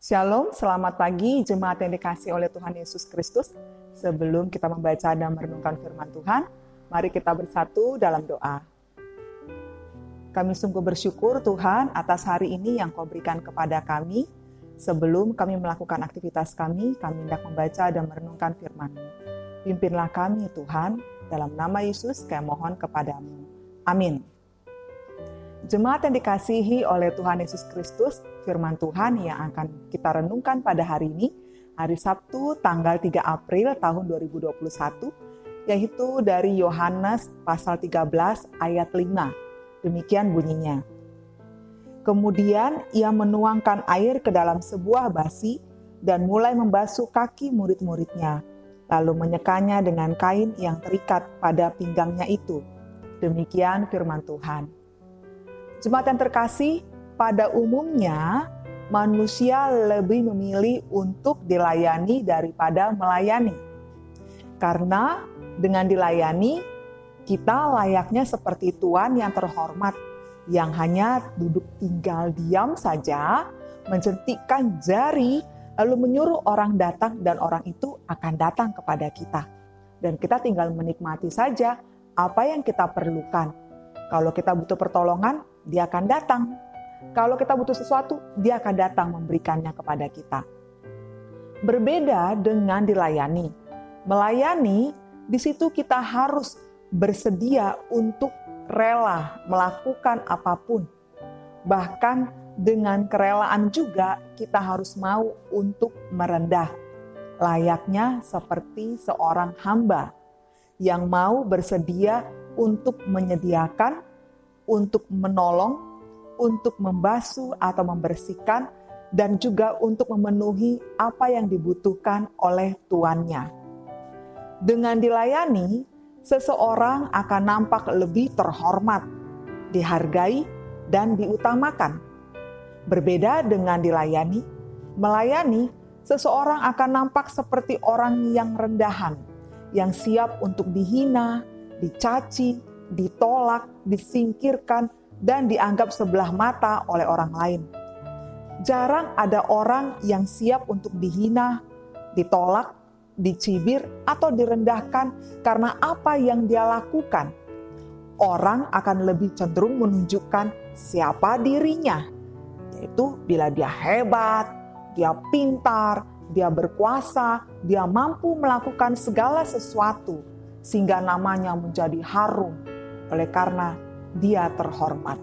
Shalom, selamat pagi jemaat yang dikasihi oleh Tuhan Yesus Kristus. Sebelum kita membaca dan merenungkan firman Tuhan, mari kita bersatu dalam doa. Kami sungguh bersyukur Tuhan atas hari ini yang Kau berikan kepada kami. Sebelum kami melakukan aktivitas kami hendak membaca dan merenungkan firman-Mu. Pimpinlah kami Tuhan, dalam nama Yesus kami mohon kepadamu. Amin. Jemaat yang dikasihi oleh Tuhan Yesus Kristus, firman Tuhan yang akan kita renungkan pada hari ini, hari Sabtu tanggal 3 April tahun 2021, yaitu dari Yohanes pasal 13 ayat 5. Demikian bunyinya. Kemudian ia menuangkan air ke dalam sebuah basi dan mulai membasuh kaki murid-muridnya, lalu menyekanya dengan kain yang terikat pada pinggangnya itu. Demikian firman Tuhan. Jemaat yang terkasih, pada umumnya manusia lebih memilih untuk dilayani daripada melayani. Karena dengan dilayani, kita layaknya seperti tuan yang terhormat, yang hanya duduk tinggal diam saja, mencentikkan jari, lalu menyuruh orang datang dan orang itu akan datang kepada kita. Dan kita tinggal menikmati saja apa yang kita perlukan. Kalau kita butuh pertolongan, Dia akan datang. Kalau kita butuh sesuatu, Dia akan datang memberikannya kepada kita. Berbeda dengan dilayani. Melayani, di situ kita harus bersedia untuk rela melakukan apapun. Bahkan dengan kerelaan juga kita harus mau untuk merendah. Layaknya seperti seorang hamba yang mau bersedia untuk menyediakan, untuk menolong, untuk membasuh atau membersihkan, dan juga untuk memenuhi apa yang dibutuhkan oleh tuannya. Dengan dilayani, seseorang akan nampak lebih terhormat, dihargai, dan diutamakan. Berbeda dengan dilayani, melayani, seseorang akan nampak seperti orang yang rendahan, yang siap untuk dihina, dicaci, ditolak, disingkirkan, dan dianggap sebelah mata oleh orang lain. Jarang ada orang yang siap untuk dihina, ditolak, dicibir, atau direndahkan karena apa yang dia lakukan. Orang akan lebih cenderung menunjukkan siapa dirinya, yaitu bila dia hebat, dia pintar, dia berkuasa, dia mampu melakukan segala sesuatu, sehingga namanya menjadi harum oleh karena dia terhormat.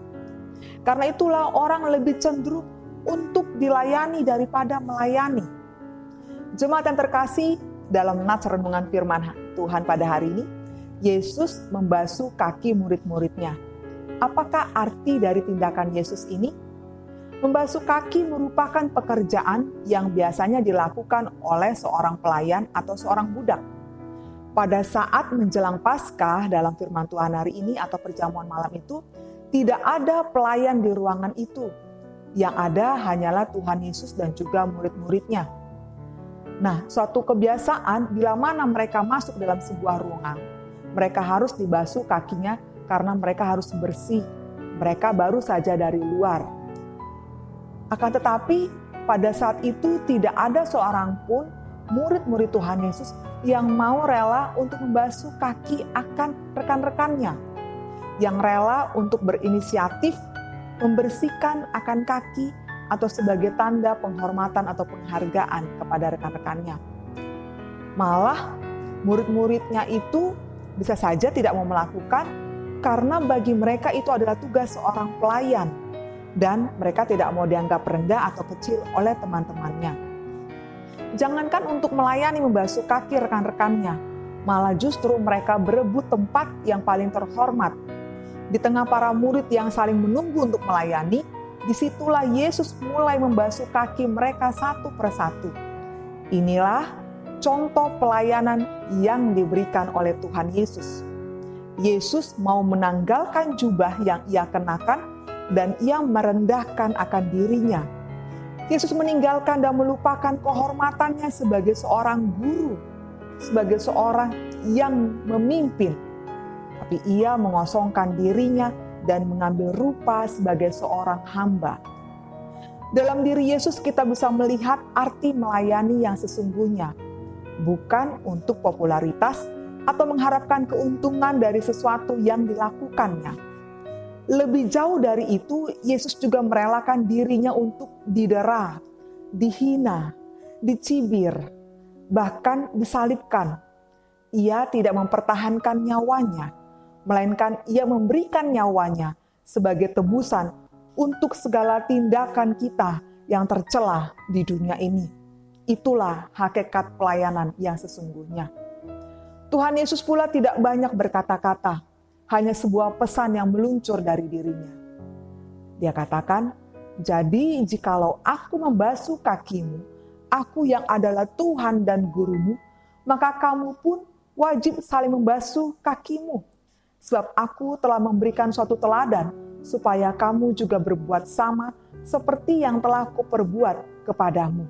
Karena itulah orang lebih cenderung untuk dilayani daripada melayani. Jemaat yang terkasih, dalam nats renungan firman Tuhan pada hari ini, Yesus membasuh kaki murid-muridnya. Apakah arti dari tindakan Yesus ini? Membasuh kaki merupakan pekerjaan yang biasanya dilakukan oleh seorang pelayan atau seorang budak. Pada saat menjelang Paskah dalam firman Tuhan hari ini atau perjamuan malam itu, tidak ada pelayan di ruangan itu. Yang ada hanyalah Tuhan Yesus dan juga murid-muridnya. Nah, suatu kebiasaan bila mana mereka masuk dalam sebuah ruangan, mereka harus dibasuh kakinya karena mereka harus bersih. Mereka baru saja dari luar. Akan tetapi pada saat itu tidak ada seorang pun murid-murid Tuhan Yesus yang mau rela untuk membasuh kaki akan rekan-rekannya, yang rela untuk berinisiatif membersihkan akan kaki atau sebagai tanda penghormatan atau penghargaan kepada rekan-rekannya. Malah murid-muridnya itu bisa saja tidak mau melakukan karena bagi mereka itu adalah tugas seorang pelayan dan mereka tidak mau dianggap rendah atau kecil oleh teman-temannya. Jangankan untuk melayani membasuh kaki rekan-rekannya, malah justru mereka berebut tempat yang paling terhormat. Di tengah para murid yang saling menunggu untuk melayani, disitulah Yesus mulai membasuh kaki mereka satu persatu. Inilah contoh pelayanan yang diberikan oleh Tuhan Yesus. Yesus mau menanggalkan jubah yang ia kenakan dan ia merendahkan akan dirinya. Yesus meninggalkan dan melupakan kehormatannya sebagai seorang guru, sebagai seorang yang memimpin. Tapi ia mengosongkan dirinya dan mengambil rupa sebagai seorang hamba. Dalam diri Yesus kita bisa melihat arti melayani yang sesungguhnya, bukan untuk popularitas atau mengharapkan keuntungan dari sesuatu yang dilakukannya. Lebih jauh dari itu, Yesus juga merelakan dirinya untuk didera, dihina, dicibir, bahkan disalibkan. Ia tidak mempertahankan nyawanya, melainkan ia memberikan nyawanya sebagai tebusan untuk segala tindakan kita yang tercela di dunia ini. Itulah hakikat pelayanan yang sesungguhnya. Tuhan Yesus pula tidak banyak berkata-kata, hanya sebuah pesan yang meluncur dari dirinya. Dia katakan, "Jadi jikalau aku membasuh kakimu, aku yang adalah Tuhan dan gurumu, maka kamu pun wajib saling membasuh kakimu. Sebab aku telah memberikan suatu teladan, supaya kamu juga berbuat sama seperti yang telah kuperbuat kepadamu."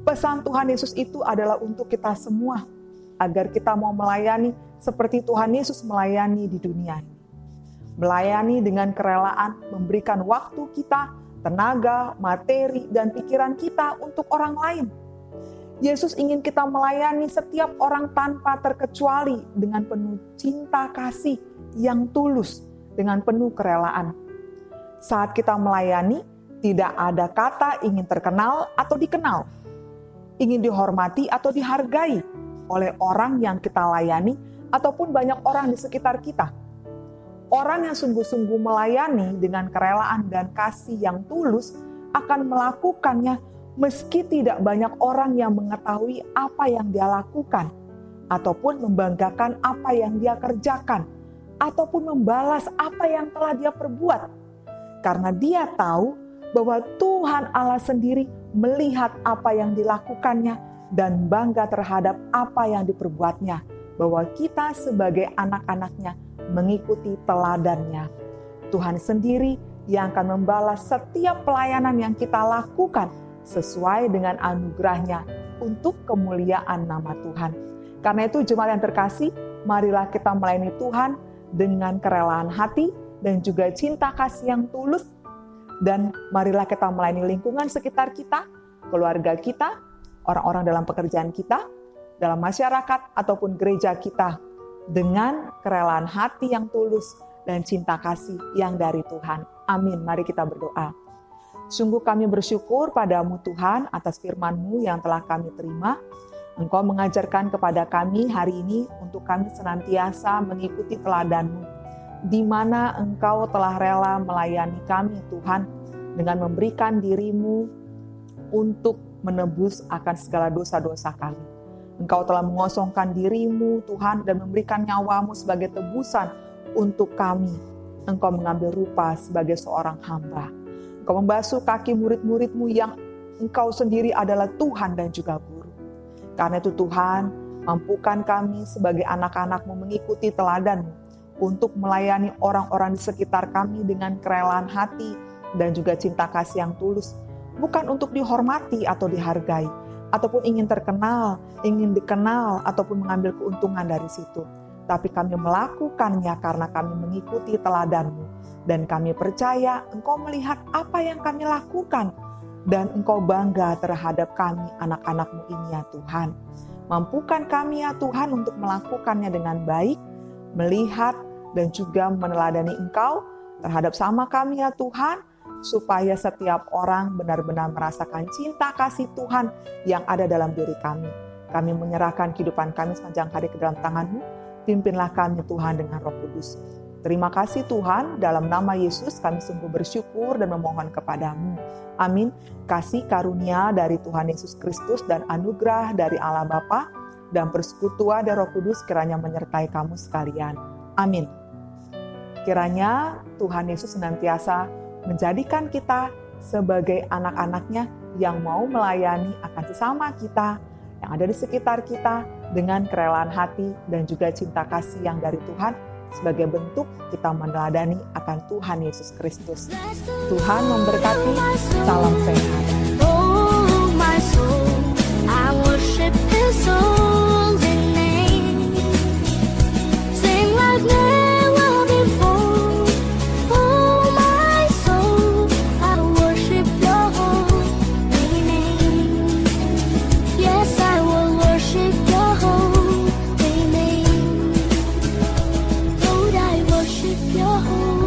Pesan Tuhan Yesus itu adalah untuk kita semua, agar kita mau melayani seperti Tuhan Yesus melayani di dunia ini. Melayani dengan kerelaan, memberikan waktu kita, tenaga, materi, dan pikiran kita untuk orang lain. Yesus ingin kita melayani setiap orang tanpa terkecuali dengan penuh cinta kasih yang tulus, dengan penuh kerelaan. Saat kita melayani, tidak ada kata ingin terkenal atau dikenal, ingin dihormati atau dihargai oleh orang yang kita layani ataupun banyak orang di sekitar kita. Orang yang sungguh-sungguh melayani dengan kerelaan dan kasih yang tulus akan melakukannya meski tidak banyak orang yang mengetahui apa yang dia lakukan, ataupun membanggakan apa yang dia kerjakan, ataupun membalas apa yang telah dia perbuat. Karena dia tahu bahwa Tuhan Allah sendiri melihat apa yang dilakukannya dan bangga terhadap apa yang diperbuatnya, bahwa kita sebagai anak-anaknya mengikuti teladannya. Tuhan sendiri yang akan membalas setiap pelayanan yang kita lakukan sesuai dengan anugerahnya untuk kemuliaan nama Tuhan. Karena itu jemaat yang terkasih, marilah kita melayani Tuhan dengan kerelaan hati dan juga cinta kasih yang tulus. Dan marilah kita melayani lingkungan sekitar kita, keluarga kita, orang-orang dalam pekerjaan kita, dalam masyarakat ataupun gereja kita, dengan kerelaan hati yang tulus dan cinta kasih yang dari Tuhan. Amin. Mari kita berdoa. Sungguh kami bersyukur padamu Tuhan atas firman-Mu yang telah kami terima. Engkau mengajarkan kepada kami hari ini untuk kami senantiasa mengikuti teladan-Mu, di mana Engkau telah rela melayani kami Tuhan dengan memberikan diri-Mu untuk menebus akan segala dosa-dosa kami. Engkau telah mengosongkan diri-Mu Tuhan dan memberikan nyawa-Mu sebagai tebusan untuk kami. Engkau mengambil rupa sebagai seorang hamba. Engkau membasuh kaki murid-murid-Mu yang Engkau sendiri adalah Tuhan dan juga guru. Karena itu Tuhan, mampukan kami sebagai anak-anak-Mu mengikuti teladan-Mu untuk melayani orang-orang di sekitar kami dengan kerelaan hati dan juga cinta kasih yang tulus. Bukan untuk dihormati atau dihargai, ataupun ingin terkenal, ingin dikenal, ataupun mengambil keuntungan dari situ. Tapi kami melakukannya karena kami mengikuti teladan-Mu. Dan kami percaya Engkau melihat apa yang kami lakukan. Dan Engkau bangga terhadap kami, anak-anak-Mu ini ya Tuhan. Mampukan kami ya Tuhan untuk melakukannya dengan baik, melihat dan juga meneladani Engkau terhadap sama kami ya Tuhan, supaya setiap orang benar-benar merasakan cinta kasih Tuhan yang ada dalam diri kami. Kami menyerahkan kehidupan kami sepanjang hari ke dalam tangan-Mu. Pimpinlah kami Tuhan dengan Roh Kudus. Terima kasih Tuhan, dalam nama Yesus kami sungguh bersyukur dan memohon kepadamu. Amin. Kasih karunia dari Tuhan Yesus Kristus dan anugerah dari Allah Bapa dan persekutuan dari Roh Kudus kiranya menyertai kamu sekalian. Amin. Kiranya Tuhan Yesus senantiasa menjadikan kita sebagai anak-anak-Nya yang mau melayani akan sesama kita, yang ada di sekitar kita dengan kerelaan hati dan juga cinta kasih yang dari Tuhan sebagai bentuk kita meneladani akan Tuhan Yesus Kristus. Tuhan memberkati, salam sehat. Oh my soul, I worship His holy name. Sing like never before. Oh my soul, I worship Your Yahuwah.